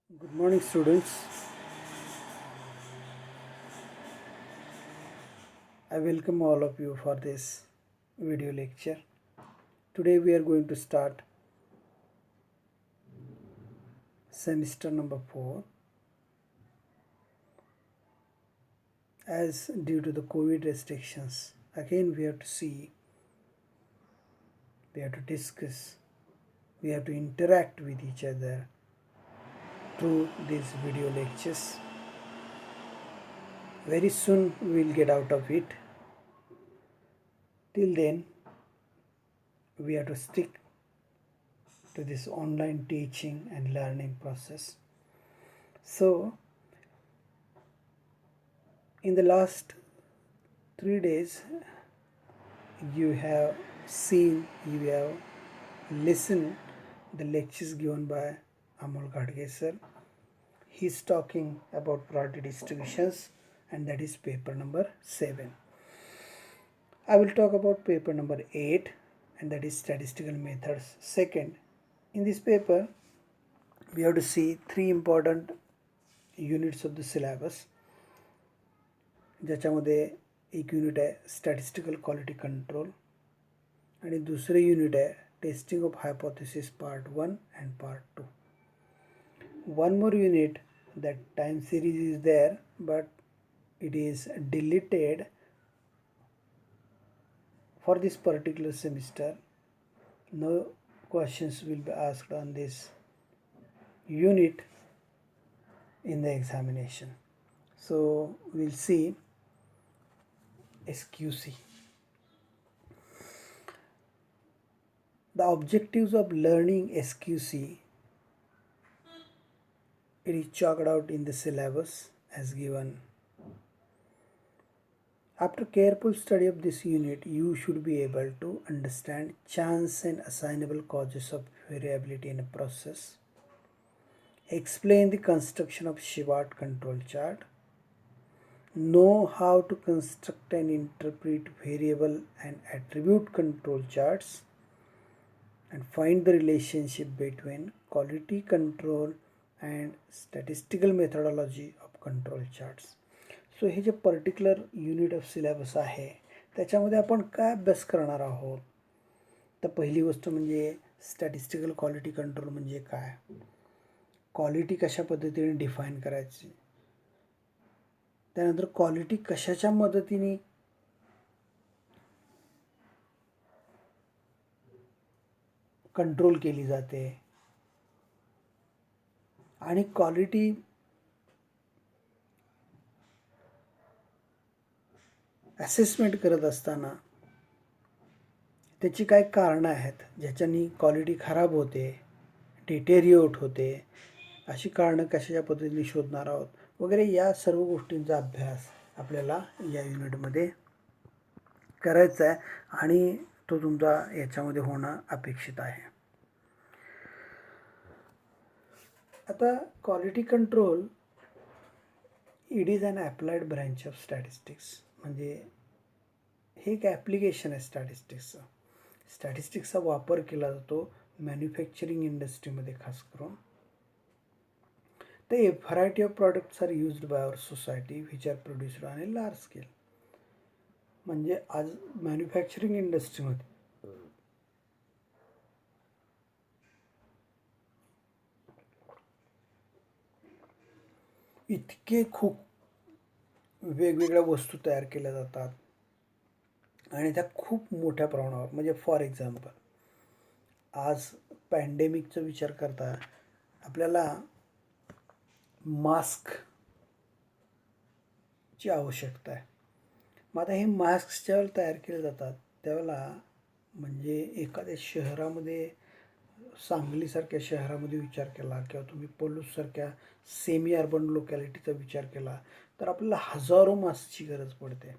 Good morning, students. I welcome all of you for this video lecture. Today we are going to start semester number 4. As due to the COVID restrictions, again we have to see, we have to discuss, we have to interact with each other through these video lectures. Very soon we will get out of it. Till then, we have to stick to this online teaching and learning process. So, in the last 3 days, you have seen, you have listened the lectures given by Amol Ghadge sir. He's talking about priority distributions, and that is paper number 7. I will talk about paper number 8, and that is statistical methods. Second, in this paper, we have to see 3 important units of the syllabus, ज्याच्यामध्ये एक unit आहे statistical quality control आणि दुसरे unit आहे testing of hypothesis part 1 and part 2. One more unit, that time series is there, but it is deleted for this particular semester. No questions will be asked on this unit in the examination. So we'll see SQC. The objectives of learning SQC, it is chalked out in the syllabus as given. After careful study of this unit, you should be able to understand chance and assignable causes of variability in a process, explain the construction of Shewhart control chart, know how to construct and interpret variable and attribute control charts, and find the relationship between quality control and statistical methodology of control charts. So हे जे particular unit of syllabus आहे त्याच्यामध्ये आपण काय अभ्यास करणार आहोत. तर पहिली गोष्ट म्हणजे स्टॅटिस्टिकल क्वालिटी कंट्रोल म्हणजे काय, क्वालिटी कशा पद्धतीने डिफाईन करायची, त्यानंतर क्वालिटी कशाच्या मदतीने कंट्रोल केली जाते आणि क्वालिटी असेसमेंट करत असताना त्याची काय कारणं आहेत ज्याच्यानी क्वालिटी खराब होते, डिटेरिओट होते, अशी कारणं कशाच्या पद्धतीने शोधणार आहोत वगैरे या सर्व गोष्टींचा अभ्यास आपल्याला या युनिटमध्ये करायचा आहे आणि तो तुमचा याच्यामध्ये होणं अपेक्षित आहे. आता quality control it is an applied branch of statistics, म्हणजे हे एक ॲप्लिकेशन आहे स्टॅटिस्टिक्सचं. स्टॅटिस्टिक्सचा वापर केला जातो मॅन्युफॅक्चरिंग इंडस्ट्रीमध्ये खास करून. तर variety of products are used by our society which are produced on a large scale. म्हणजे आज मॅन्युफॅक्चरिंग इंडस्ट्रीमध्ये इतके खूप वेगवेगळ्या वस्तू तयार केल्या जातात आणि त्या खूप मोठ्या प्रमाणावर. म्हणजे फॉर एक्झाम्पल आज पॅन्डेमिकचा विचार करता आपल्याला मास्कची आवश्यकता आहे. मग आता हे मास्क ज्यावेळेला तयार केले जातात त्यावेळेला म्हणजे एखाद्या शहरामध्ये, सांगलीसारख्या शहरामध्ये विचार केला किंवा तुम्ही पलूससारख्या सेमी अर्बन लोकॅलिटीचा विचार केला तर आपल्याला हजारो मास्कची गरज पडते.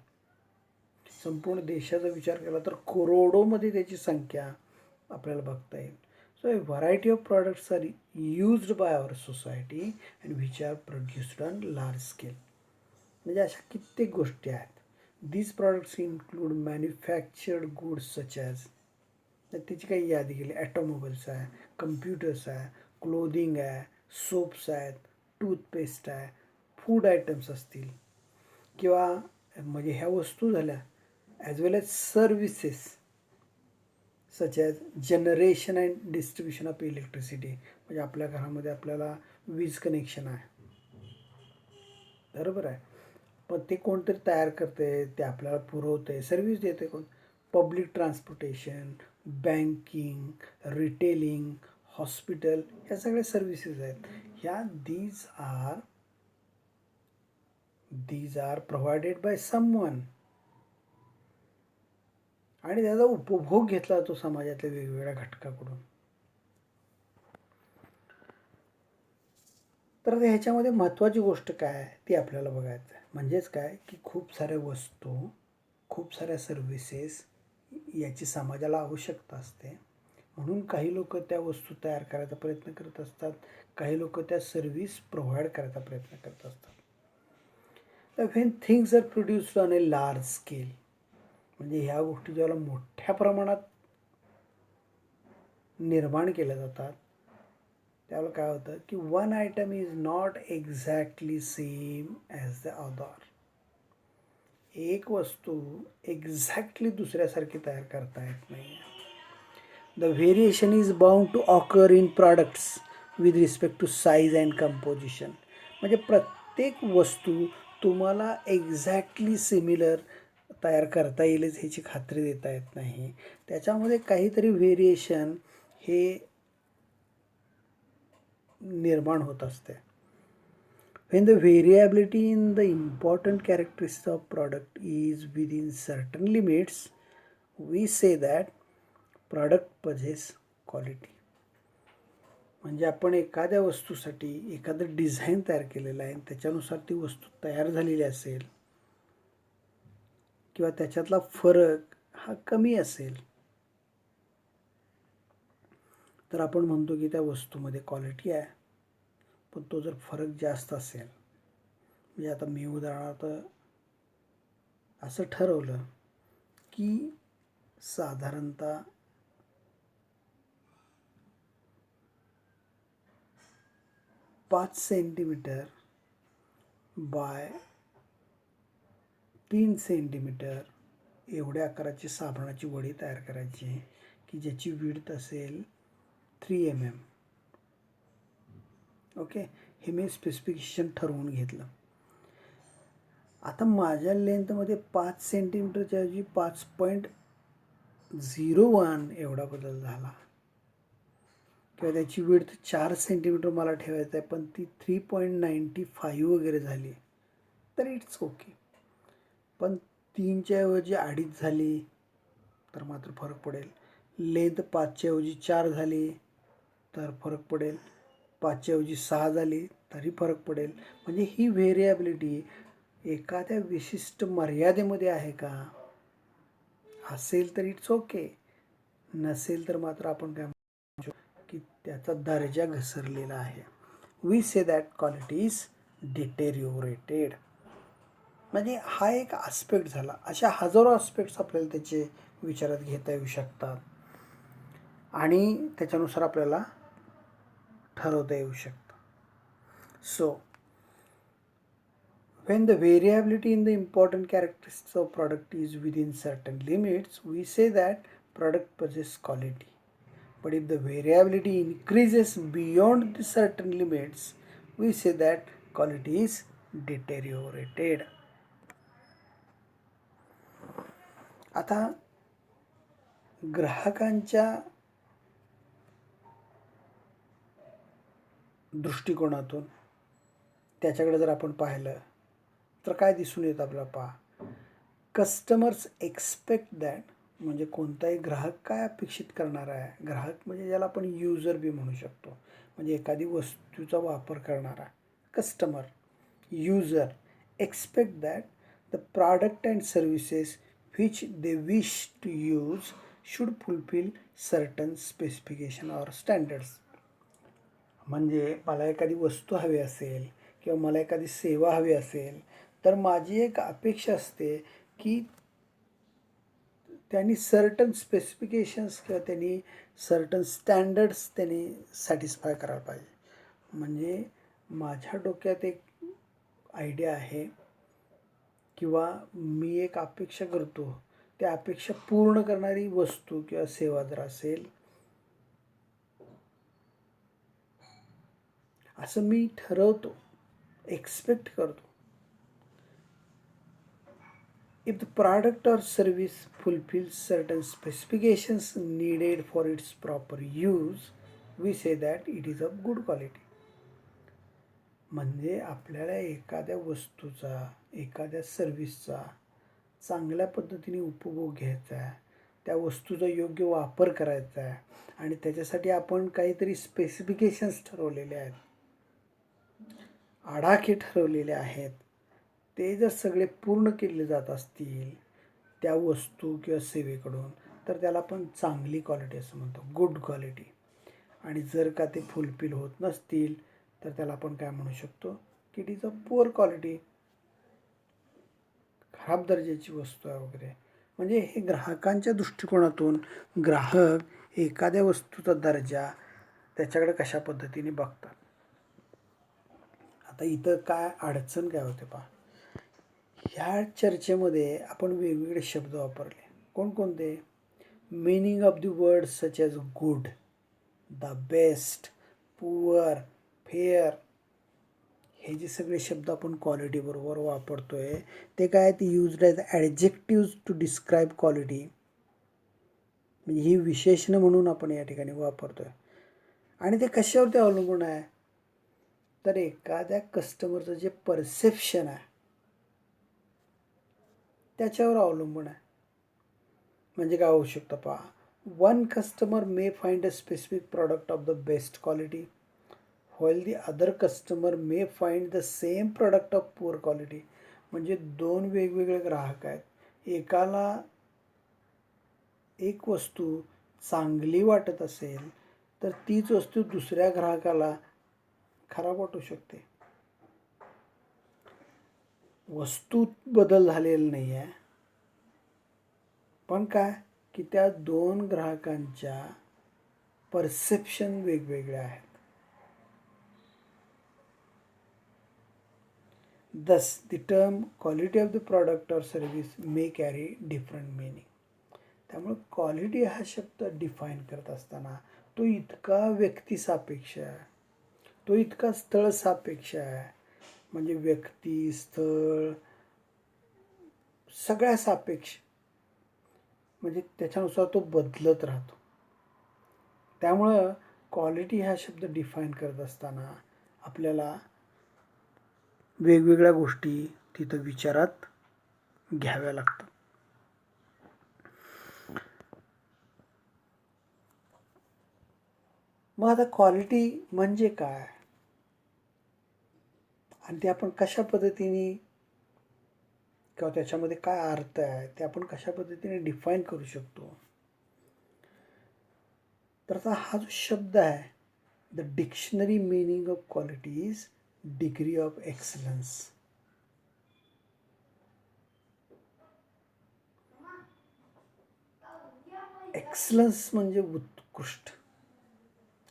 संपूर्ण देशाचा विचार केला तर करोडोमध्ये त्याची संख्या आपल्याला बघता येईल. So a variety of products are used by our society and which are produced on large scale. म्हणजे अशा कित्येक गोष्टी आहेत. These products include manufactured goods such as, तर त्याची काही यादी केली, ॲटोमोबाईल्स आहे, कम्प्युटर्स आहे, क्लोदिंग आहे, सोप्स आहेत, टूथपेस्ट आहे, फूड आयटम्स असतील किंवा म्हणजे ह्या वस्तू झाल्या, as well as services such as generation and distribution of electricity. म्हणजे आपल्या घरामध्ये आपल्याला वीज कनेक्शन आहे, बरोबर आहे, पण ते कोणतरी तयार करते, ते आपल्याला पुरवते, सर्व्हिस देते कोण? Public transportation, banking, retailing, hospital, ह्या सगळ्या सर्व्हिसेस आहेत. ह्या these are provided by someone, आणि त्याचा उपभोग घेतला जातो समाजातल्या वेगवेगळ्या घटकाकडून. तर ह्याच्यामध्ये महत्त्वाची गोष्ट काय आहे ती आपल्याला बघायचं आहे. म्हणजेच काय की खूप साऱ्या वस्तू, खूप साऱ्या सर्व्हिसेस याची समाजाला आवश्यकता असते. म्हणून काही लोक त्या वस्तू तयार करायचा प्रयत्न करत असतात, काही लोक त्या सर्व्हिस प्रोव्हाइड करायचा प्रयत्न करत असतात. तर when things are produced on a large scale, म्हणजे ह्या गोष्टी ज्याला मोठ्या प्रमाणात निर्माण केल्या जातात, त्यावेळेला काय होतं की one item is not exactly same as the other. एक वस्तू एक्झॅक्टली दुसऱ्यासारखी तयार करता येत नाही. The variation is bound to occur in products with respect to size and composition. म्हणजे प्रत्येक वस्तू तुम्हाला एक्झॅक्टली सिमिलर तयार करता येईलच ह्याची खात्री देता येत नाही. त्याच्यामध्ये काहीतरी व्हेरिएशन हे निर्माण होत असते. When the variability in the important characteristics of product is within certain limits, we say that product possess quality. म्हणजे आपण एखाद्या वस्तूसाठी एखादं डिझाईन तयार केलेलं आहे, त्याच्यानुसार ती वस्तू तयार झालेली असेल किंवा त्याच्यातला फरक हा कमी असेल, तर आपण म्हणतो की त्या वस्तूमध्ये क्वालिटी आहे. पण तो जर फरक जास्त असेल, म्हणजे आता मी उदाहरणार्थ असं ठरवलं की साधारणतः 5 सेंटीमीटर बाय 3 सेंटीमीटर एवढ्या आकाराची साबणाची वडी तयार करायची की ज्याची विड्थ असेल 3 mm. ओके, हे मी स्पेसिफिकेशन ठरवून घेतलं. आता माझ्या लेंथमध्ये 5 सेंटीमीटरच्या ऐवजी 5.01 एवढा बदल झाला, किंवा त्याची विड्थ 4 सेंटीमीटर मला ठेवायचं आहे पण ती 3.95 वगैरे झाली, तर इट्स ओके. पण 3च्या ऐवजी 2.5 झाली तर मात्र फरक पडेल. लेंथ 5च्या ऐवजी 4 झाली तर फरक पडेल. 5च्या ऐवजी 6 झाली तरी फरक पडेल. म्हणजे ही व्हेरिएबिलिटी एखाद्या विशिष्ट मर्यादेमध्ये आहे का? असेल तर इट्स ओके, नसेल तर मात्र आपण काय म्हणू की त्याचा दर्जा घसरलेला आहे. We say that quality is deteriorated. म्हणजे हा एक आस्पेक्ट झाला. अशा हजारो आस्पेक्ट्स आपल्याला त्याचे विचारात घेता येऊ शकतात आणि त्याच्यानुसार आपल्याला ठरवता येऊ शकतं. So when the variability in the important characteristics of product is within certain limits, we say that product possesses quality. But if the variability increases beyond the certain limits, we say that quality is deteriorated. आता ग्राहकांच्या दृष्टिकोनातून त्याच्याकडे जर आपण पाहिलं तर काय दिसून येतं आपल्याला? पहा, कस्टमर्स एक्सपेक्ट दॅट, म्हणजे कोणताही ग्राहक काय अपेक्षित करणार आहे? ग्राहक म्हणजे ज्याला आपण युजर बी म्हणू शकतो, म्हणजे एखादी वस्तूचा वापर करणारा. Customer, user expect that the product and services which they wish to use should fulfill certain specification or standards. म्हणजे मला एखादी वस्तू हवी असेल किंवा मला एखादी सेवा हवी असेल तर माझी एक अपेक्षा असते की त्यांनी सर्टन स्पेसिफिकेशन्स किंवा त्यांनी सर्टन स्टँडर्ड्स त्यांनी सॅटिस्फाय करायला पाहिजे. म्हणजे माझ्या डोक्यात एक आयडिया आहे किंवा मी एक अपेक्षा करतो, त्या अपेक्षा पूर्ण करणारी वस्तू किंवा सेवा जर असेल असं मी ठरवतो, एक्सपेक्ट करतो. If the product or service fulfills certain specifications needed for its proper use, we say that it is of good quality. म्हणजे आपल्याला एखाद्या वस्तूचा, एखाद्या सर्व्हिसचा चांगल्या पद्धतीने उपभोग घ्यायचा आहे, त्या वस्तूचा योग्य वापर करायचा आहे आणि त्याच्यासाठी आपण काहीतरी स्पेसिफिकेशन्स ठरवलेले आहेत, आडाखे ठरवलेले आहेत, ते जर सगळे पूर्ण केले जात असतील त्या वस्तू किंवा सेवेकडून, तर त्याला आपण चांगली क्वालिटी असं म्हणतो, गुड क्वालिटी. आणि जर का ते फुलफिल होत नसतील तर त्याला आपण काय म्हणू शकतो की it is a poor quality, खराब दर्जाची वस्तू आहे वगैरे. म्हणजे हे ग्राहकांच्या दृष्टिकोनातून ग्राहक एखाद्या वस्तूचा दर्जा त्याच्याकडे कशा पद्धतीने बघतात. आता इथं काय अडचण काय होते पहा, ह्या चर्चेमध्ये आपण वेगवेगळे शब्द वापरले. कोणकोणते? Meaning of the word such as good, the best, poor, fair, हे जे सगळे शब्द आपण क्वालिटी बरोबर वापरतोय ते काय, ते used as adjectives to describe quality. म्हणजे ही विशेषणं म्हणून आपण या ठिकाणी वापरतोय. आणि ते कशावरती अवलंबून आहे, तर एखाद्या कस्टमरचं जे परसेप्शन आहे त्याच्यावर अवलंबून आहे. म्हणजे काय होऊ शकतं पहा, one customer may find a specific product of the best quality while the other customer may find the same product of poor quality. म्हणजे दोन वेगवेगळे ग्राहक आहेत, एकाला एक वस्तू चांगली वाटत असेल तर तीच वस्तू दुसऱ्या ग्राहकाला खराब वाटू शकते. वस्तू बदल झालेला नाही आहे, पण काय की त्या दोन ग्राहकांच्या परसेप्शन वेगवेगळ्या आहेत. Thus, the term quality of the product or service may carry different meaning. त्यामुळे क्वालिटी हा शब्द डिफाईन करत असताना तो इतका व्यक्तिसापेक्ष आहे, तो इतका स्थळ सापेक्ष आहे. म्हणजे व्यक्ती, स्थळ सगळ्या सापेक्ष, म्हणजे त्याच्यानुसार तो बदलत राहतो. त्यामुळं क्वालिटी हा शब्द डिफाईन करत असताना आपल्याला वेगवेगळ्या गोष्टी तिथं विचारात घ्याव्या लागतात. मग आता क्वालिटी म्हणजे काय आणि ते आपण कशा पद्धतीने किंवा त्याच्यामध्ये काय अर्थ आहे ते आपण कशा पद्धतीने डिफाईन करू शकतो. तर आता हा जो शब्द आहे, the dictionary meaning of quality is degree of excellence. Excellence म्हणजे उत्कृष्ट,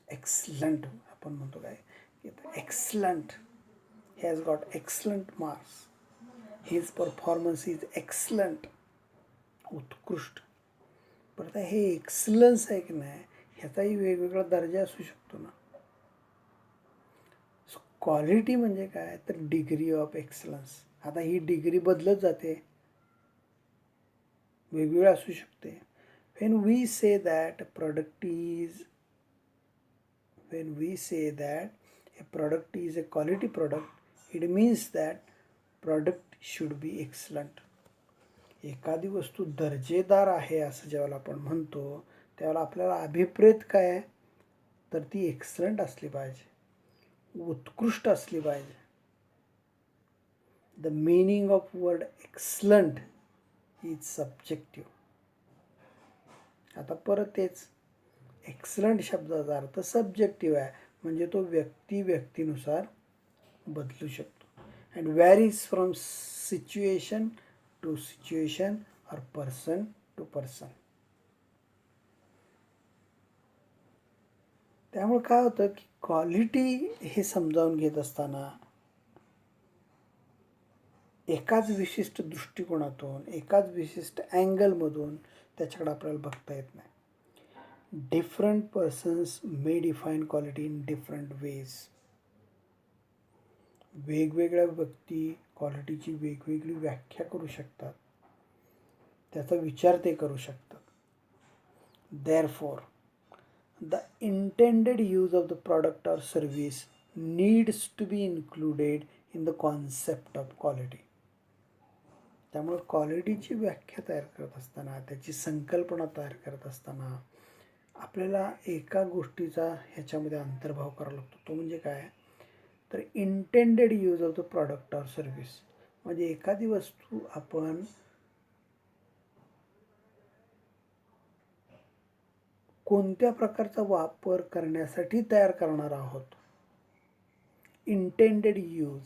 एक्सलंट आपण म्हणतो काय, excellent, he has got excellent marks, his performance is excellent, उत्कृष्ट. परत हे एक्सलन्स आहे की नाही, ह्याचाही वेगवेगळा दर्जा असू शकतो ना. क्वालिटी म्हणजे काय, तर डिग्री ऑफ एक्सलन्स. आता ही डिग्री बदलत जाते, वेगवेगळी असू शकते. when we say that a product is a quality product, it means that product should be excellent. एखादी वस्तू दर्जेदार आहे असं ज्यावेळेला आपण म्हणतो त्यावेळेला आपल्याला अभिप्रेत काय आहे, तर ती एक्सलंट असली पाहिजे, उत्कृष्ट असली पाहिजे. The meaning of word excellent is subjective. आता परत तेच, एक्सलंट शब्दाचा अर्थ सब्जेक्टिव्ह आहे, म्हणजे तो व्यक्तीनुसार बदलू शकतो. And varies from situation to situation और पर्सन टू पर्सन. त्यामुळे काय होतं की क्वालिटी हे समजावून घेत असताना एकाच विशिष्ट दृष्टिकोनातून एकाच विशिष्ट अँगलमधून त्याच्याकडे आपल्याला बघता येत नाही. Different persons may define quality in different ways. वेगवेगळ्या व्यक्ती क्वालिटीची वेगवेगळी व्याख्या करू शकतात, त्याचा विचार ते करू शकतात. Therefore, the intended use of the product or service needs to be included in the concept of quality. त्यामुळे क्वालिटीची व्याख्या तयार करत असताना, त्याची संकल्पना तयार करत असताना आपल्याला एका गोष्टीचा ह्याच्यामध्ये अंतर्भाव करावा लागतो. तो म्हणजे काय, तर intended use of the product or service. म्हणजे एखादी वस्तू आपण कोणत्या प्रकारचा वापर करण्यासाठी तयार करणार आहोत. Intended use.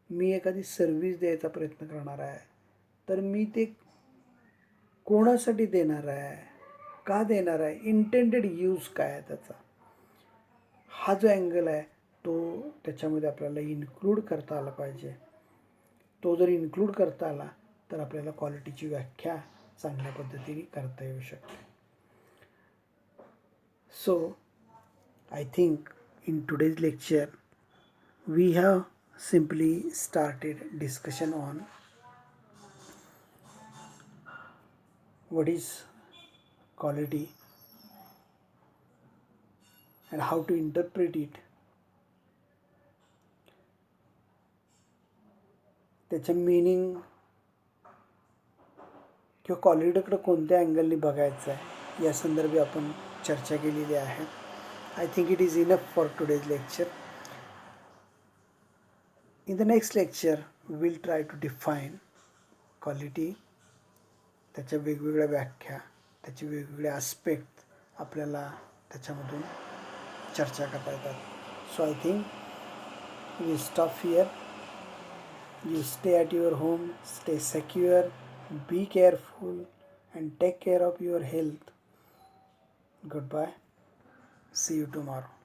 मी एखादी सर्व्हिस द्यायचा प्रयत्न करणार आहे, तर मी ते कोणासाठी देणार आहे, का देणार आहे, इंटेंडेड यूज काय आहे त्याचा, हा जो अँगल आहे तो त्याच्यामध्ये आपल्याला इन्क्लूड करता आला पाहिजे. तो जर इन्क्लूड करता आला तर आपल्याला क्वालिटीची व्याख्या चांगल्या पद्धतीने करता येऊ शकते. So, I think in today's lecture we have simply started discussion on what is quality and how to interpret it. त्याचं मीनिंग किंवा क्वालिटीकडे कोणत्या अँगलने बघायचं आहे या संदर्भी आपण चर्चा केलेली आहे. I think it is enough for today's lecture. In the next lecture, we'll try to define quality, त्याच्या वेगवेगळ्या व्याख्या, त्याचे वेगवेगळे आस्पेक्ट आपल्याला त्याच्यामधून चर्चा करता येतात. So I think we stop here. You stay at your home, stay secure, be careful and take care of your health. Goodbye. See you tomorrow.